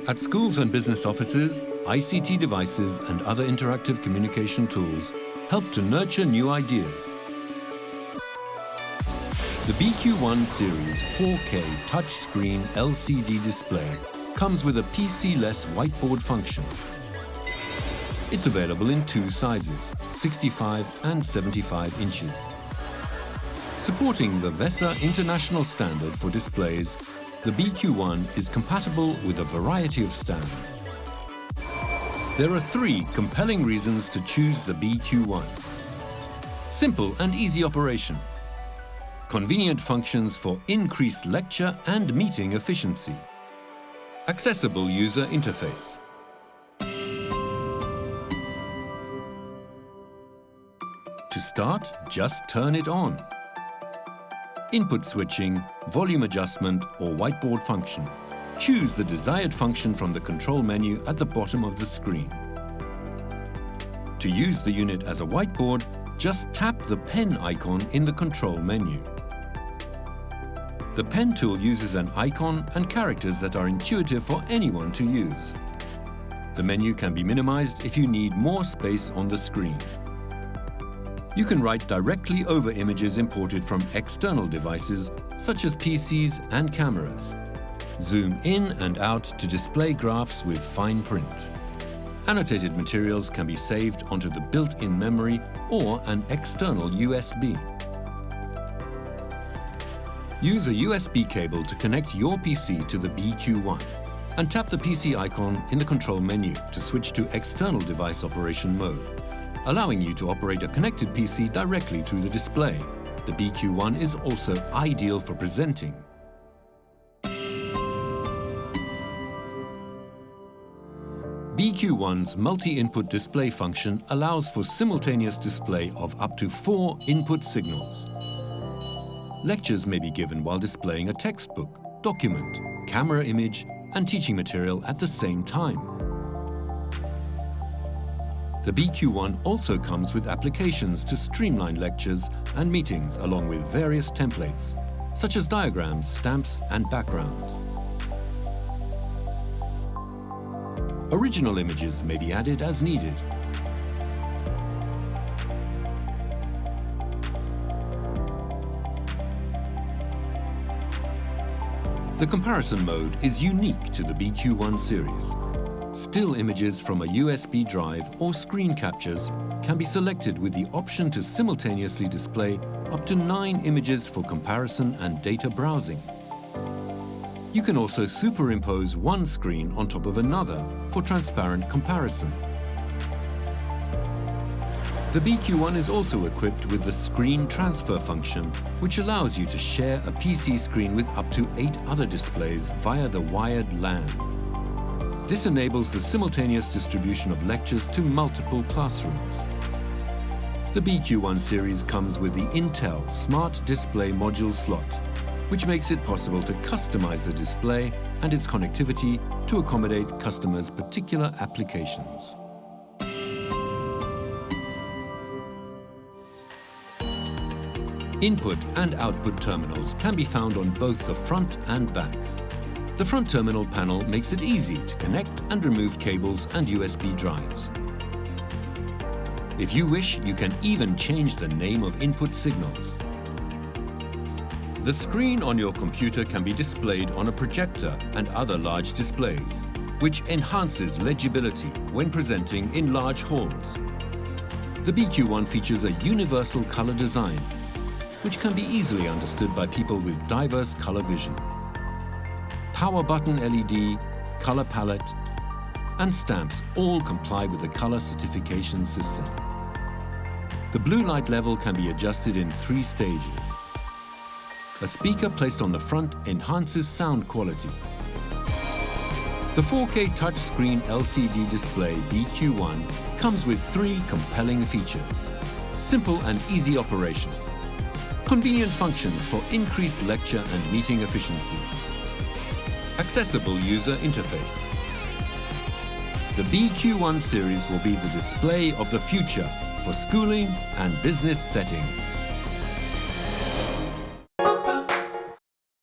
At schools and business offices, ICT devices and other interactive communication tools help to nurture new ideas. The BQ1 Series 4K touchscreen LCD display comes with a PC-less whiteboard function. It's available in two sizes, 65 and 75 inches. Supporting the VESA international standard for displays, the BQ1 is compatible with a variety of stands. There are three compelling reasons to choose the BQ1. Simple and easy operation. Convenient functions for increased lecture and meeting efficiency. Accessible user interface. To start, just turn it on. Input switching, volume adjustment or whiteboard function. Choose the desired function from the control menu at the bottom of the screen. To use the unit as a whiteboard, just tap the pen icon in the control menu. The pen tool uses an icon and characters that are intuitive for anyone to use. The menu can be minimized if you need more space on the screen. You can write directly over images imported from external devices such as PCs and cameras. Zoom in and out to display graphs with fine print. Annotated materials can be saved onto the built-in memory or an external USB. Use a USB cable to connect your PC to the BQ1 and tap the PC icon in the control menu to switch to external device operation mode, allowing you to operate a connected PC directly through the display. The BQ1 is also ideal for presenting. BQ1's multi-input display function allows for simultaneous display of up to 4 input signals. Lectures may be given while displaying a textbook, document, camera image, and teaching material at the same time. The BQ1 also comes with applications to streamline lectures and meetings along with various templates, such as diagrams, stamps, and backgrounds. Original images may be added as needed. The comparison mode is unique to the BQ1 series. Still images from a USB drive or screen captures can be selected with the option to simultaneously display up to 9 images for comparison and data browsing. You can also superimpose one screen on top of another for transparent comparison. The BQ1 is also equipped with the screen transfer function, which allows you to share a PC screen with up to 8 other displays via the wired LAN. This enables the simultaneous distribution of lectures to multiple classrooms. The BQ1 series comes with the Intel Smart Display Module slot, which makes it possible to customize the display and its connectivity to accommodate customers' particular applications. Input and output terminals can be found on both the front and back. The front terminal panel makes it easy to connect and remove cables and USB drives. If you wish, you can even change the name of input signals. The screen on your computer can be displayed on a projector and other large displays, which enhances legibility when presenting in large halls. The BQ1 features a universal color design, which can be easily understood by people with diverse color vision. Power button LED, color palette, and stamps all comply with the color certification system. The blue light level can be adjusted in 3 stages. A speaker placed on the front enhances sound quality. The 4K touchscreen LCD display BQ1 comes with 3 compelling features. Simple and easy operation. Convenient functions for increased lecture and meeting efficiency. Accessible user interface. The BQ1 series will be the display of the future for schooling and business settings.